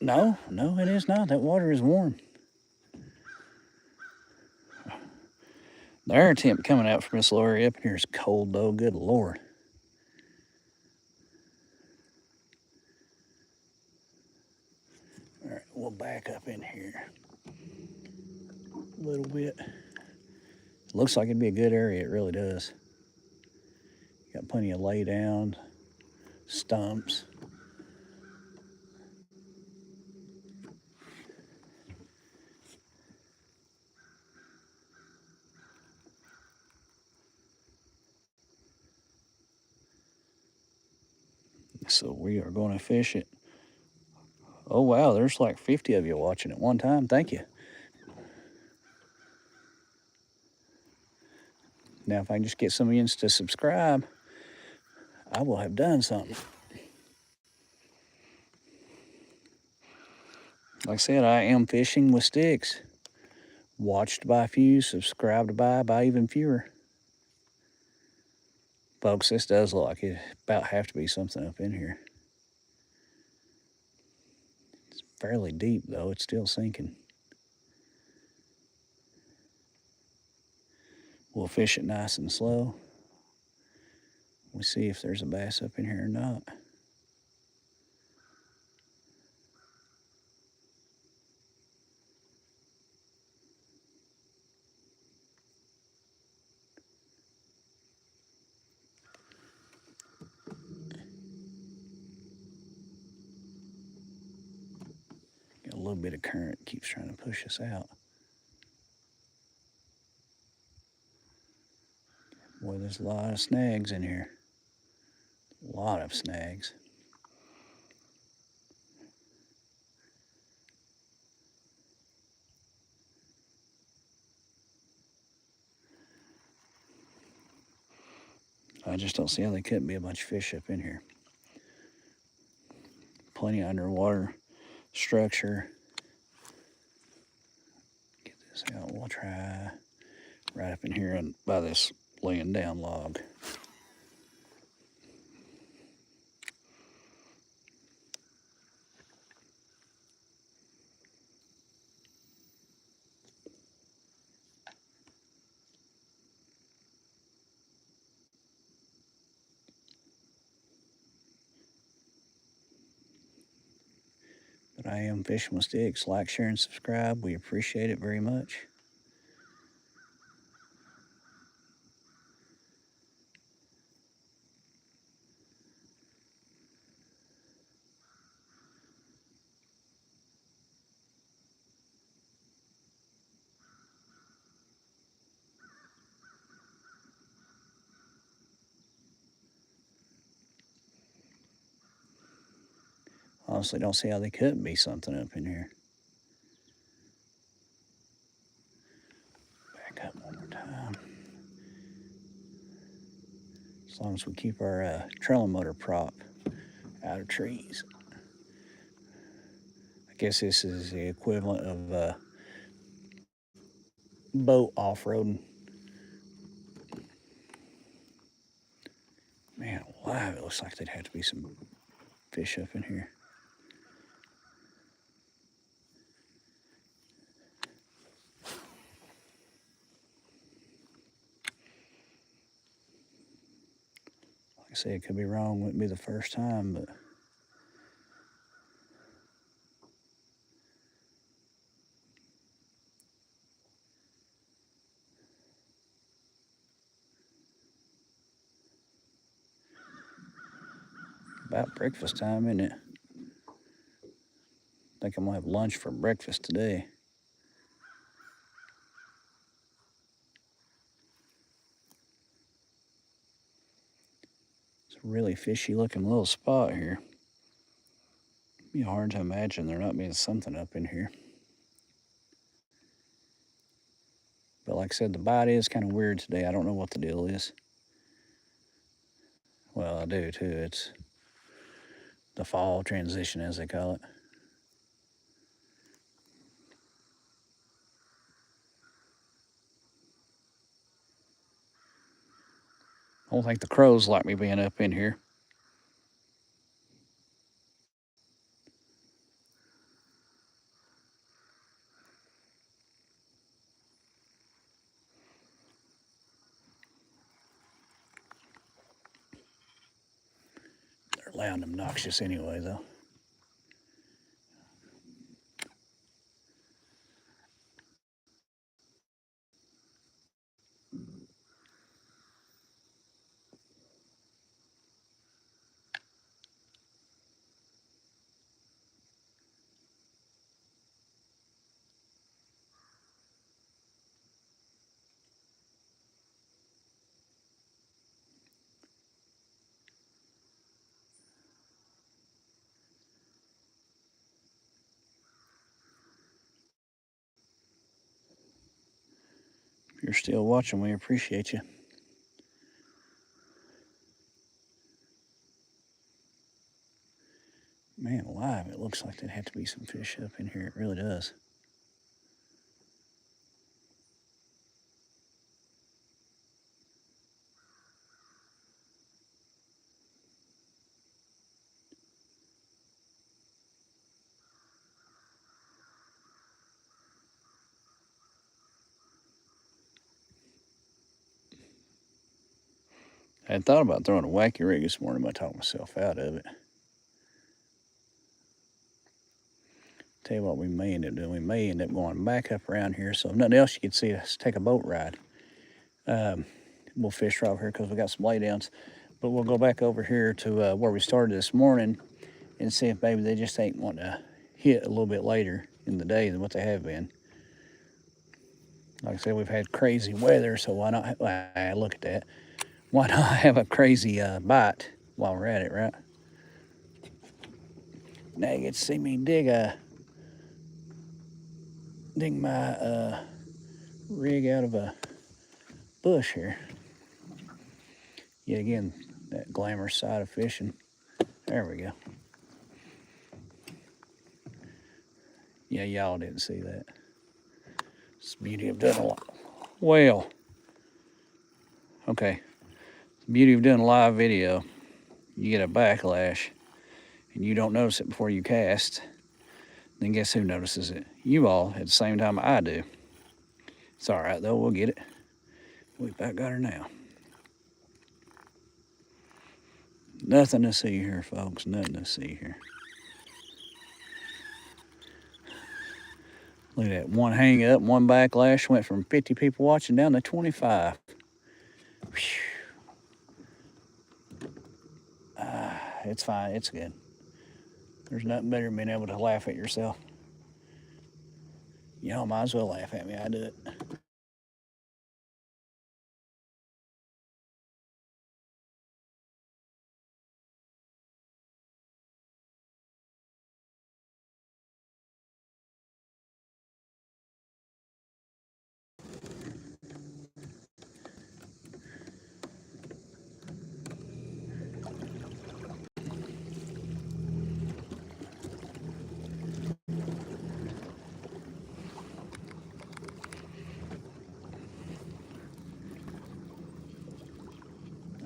No, it is not. That water is warm. The air temp coming out from this lower area up here is cold, though. Good Lord. All right, we'll back up in here a little bit. Looks like it'd be a good area. It really does. Got plenty of lay down, stumps. So we are going to fish it. Oh, wow, there's like 50 of you watching at one time. Thank you. Now, if I can just get some of you to subscribe, I will have done something. Like I said, I am Fishing with Sticks. Watched by a few, subscribed by even fewer. Folks, this does look like it about have to be something up in here. It's fairly deep, though. It's still sinking. We'll fish it nice and slow. We'll see if there's a bass up in here or not. Got a little bit of current, keeps trying to push us out. Boy, there's a lot of snags in here. A lot of snags. I just don't see how there couldn't be a bunch of fish up in here. Plenty of underwater structure. Get this out. We'll try right up in here and by this laying down log. But I am Fishing with Sticks. Like, share, and subscribe. We appreciate it very much. Honestly, don't see how they couldn't be something up in here. Back up one more time. As long as we keep our trolling motor prop out of trees. I guess this is the equivalent of boat off-roading. Man, wow, it looks like there'd have to be some fish up in here. Like I say, it could be wrong. Wouldn't be the first time, but about breakfast time, isn't it? I think I'm gonna have lunch for breakfast today. It's a really fishy looking little spot here. It'd be hard to imagine there not being something up in here. But like I said, the bite is kind of weird today. I don't know what the deal is. Well, I do too. It's the fall transition, as they call it. I don't think the crows like me being up in here. They're loud and obnoxious anyway, though. If you're still watching, we appreciate you. Man alive, it looks like there'd have to be some fish up in here. It really does. I had thought about throwing a wacky rig this morning, but I talked myself out of it. Tell you what we may end up doing. We may end up going back up around here. So if nothing else, you can see us take a boat ride. We'll fish right over here because we got some laydowns. But we'll go back over here to where we started this morning and see if maybe they just ain't wanting to hit a little bit later in the day than what they have been. Like I said, we've had crazy weather, so why not? Look at that. Why not have a crazy bite while we're at it, right? Now you get to see me dig my rig out of a bush here. Yet again, that glamorous side of fishing. There we go. Yeah, y'all didn't see that. It's the beauty of doing a lot. Well, okay. The beauty of doing a live video, you get a backlash and you don't notice it before you cast. Then guess who notices it? You all at the same time I do. It's all right though, we'll get it. We about got her now. Nothing to see here, folks. Nothing to see here. Look at that. One hang up, one backlash. Went from 50 people watching down to 25. It's fine. It's good. There's nothing better than being able to laugh at yourself. Y'all might as well laugh at me. I do it.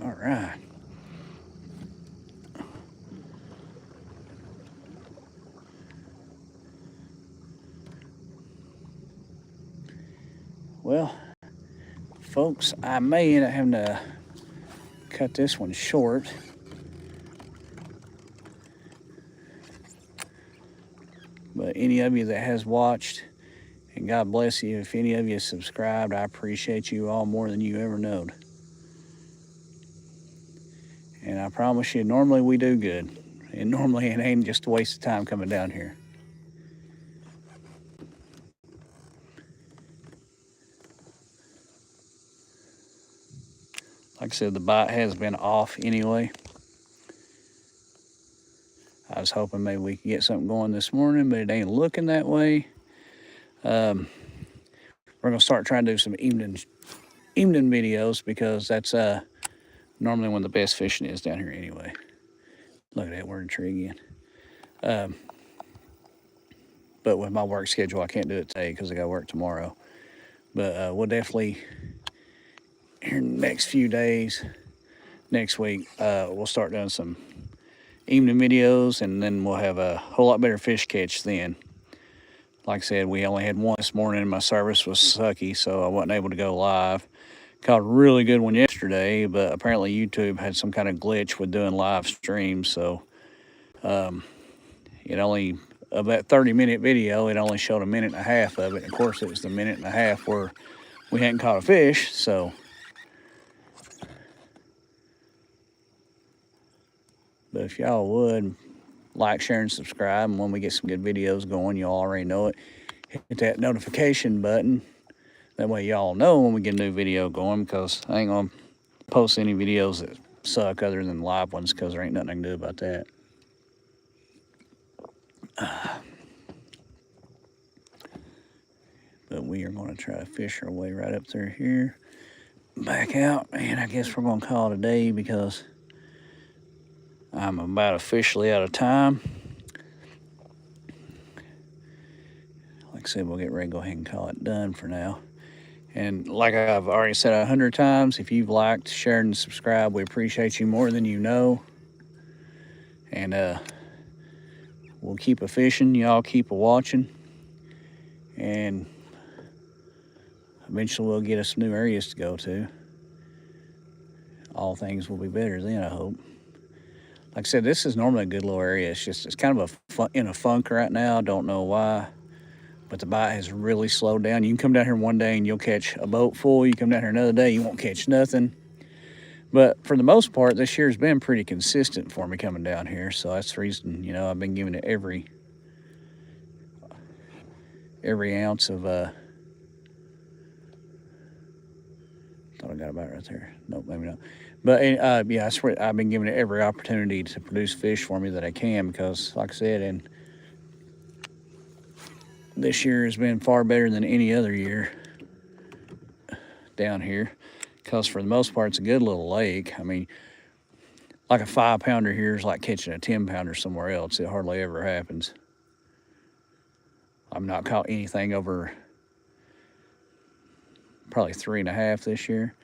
All right. Well, folks, I may end up having to cut this one short. But any of you that has watched, and God bless you, if any of you subscribed, I appreciate you all more than you ever knowed. And I promise you, normally we do good. And normally it ain't just a waste of time coming down here. Like I said, the bite has been off anyway. I was hoping maybe we could get something going this morning, but it ain't looking that way. We're gonna start trying to do some evening videos because that's normally when the best fishing is down here anyway. Look at that word tree again. But with my work schedule, I can't do it today because I got work tomorrow. But we'll definitely, here in the next few days, next week, we'll start doing some evening videos, and then we'll have a whole lot better fish catch then. Like I said, we only had one this morning and my service was sucky, so I wasn't able to go live. Caught a really good one yesterday, but apparently YouTube had some kind of glitch with doing live streams, so it only, of that 30-minute video, it only showed a minute and a half of it. Of course, it was the minute and a half where we hadn't caught a fish, so. But if y'all would like, share, and subscribe, and when we get some good videos going, y'all already know it. Hit that notification button. That way y'all know when we get a new video going, because I ain't gonna post any videos that suck other than live ones, because there ain't nothing I can do about that. But we are going to try to fish our way right up through here, back out, and I guess we're going to call it a day because I'm about officially out of time. I said, we'll get ready to go ahead and call it done for now. And like I've already said 100 times, if you've liked, shared, and subscribed, we appreciate you more than you know. And we'll keep a fishing, y'all keep a watching. And eventually we'll get us new areas to go to. All things will be better then, I hope. Like I said, this is normally a good little area. It's kind of in a funk right now. Don't know why. But the bite has really slowed down. You can come down here one day and you'll catch a boat full. You come down here another day, you won't catch nothing. But for the most part, this year's been pretty consistent for me coming down here. So that's the reason, you know, I've been giving it every ounce of, thought I got a bite right there. Nope, maybe not. But yeah, I swear I've been giving it every opportunity to produce fish for me that I can, because like I said, and this year has been far better than any other year down here, because for the most part, it's a good little lake. I mean, like a 5-pounder here is like catching a 10-pounder somewhere else. It hardly ever happens. I've not caught anything over probably 3.5 this year.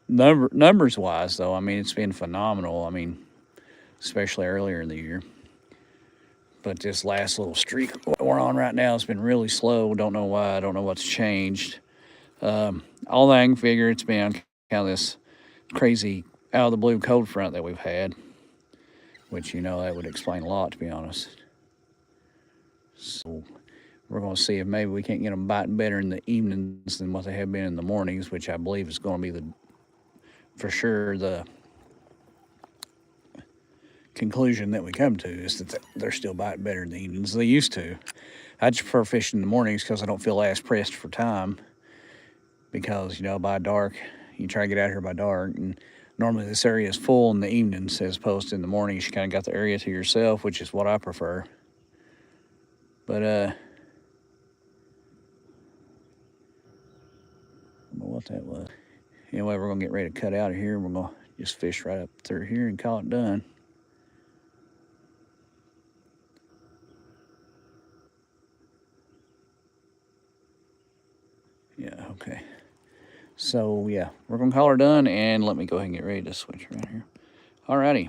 Numbers wise, though, I mean, it's been phenomenal. I mean, especially earlier in the year. But this last little streak we're on right now has been really slow. Don't know why. I don't know what's changed. All that I can figure, it's been kind of this crazy out of the blue cold front that we've had, which, you know, that would explain a lot, to be honest. So we're going to see if maybe we can't get them biting better in the evenings than what they have been in the mornings, which I believe is going to be for sure the conclusion that we come to, is that they're still biting better in the evenings than they used to. I just prefer fishing in the mornings because I don't feel as pressed for time, because, you know, by dark, you try to get out here by dark, and normally this area is full in the evenings as opposed to in the mornings. You kind of got the area to yourself, which is what I prefer. But I don't know what that was. Anyway, we're gonna get ready to cut out of here. We're gonna just fish right up through here and call it done. Yeah, okay. So yeah, we're gonna call her done, and let me go ahead and get ready to switch right here. Alrighty,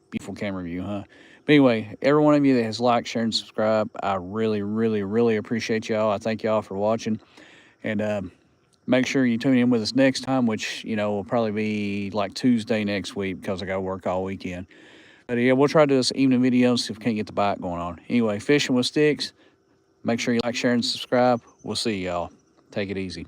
beautiful camera view, huh? But anyway, every one of you that has liked, shared, and subscribed, I really, really, really appreciate y'all. I thank y'all for watching, and make sure you tune in with us next time, which, you know, will probably be like Tuesday next week, because I got to work all weekend. But yeah, we'll try to do this evening video, see if we can't get the bite going on. Anyway, Fishing with Sticks. Make sure you like, share, and subscribe. We'll see y'all. Take it easy.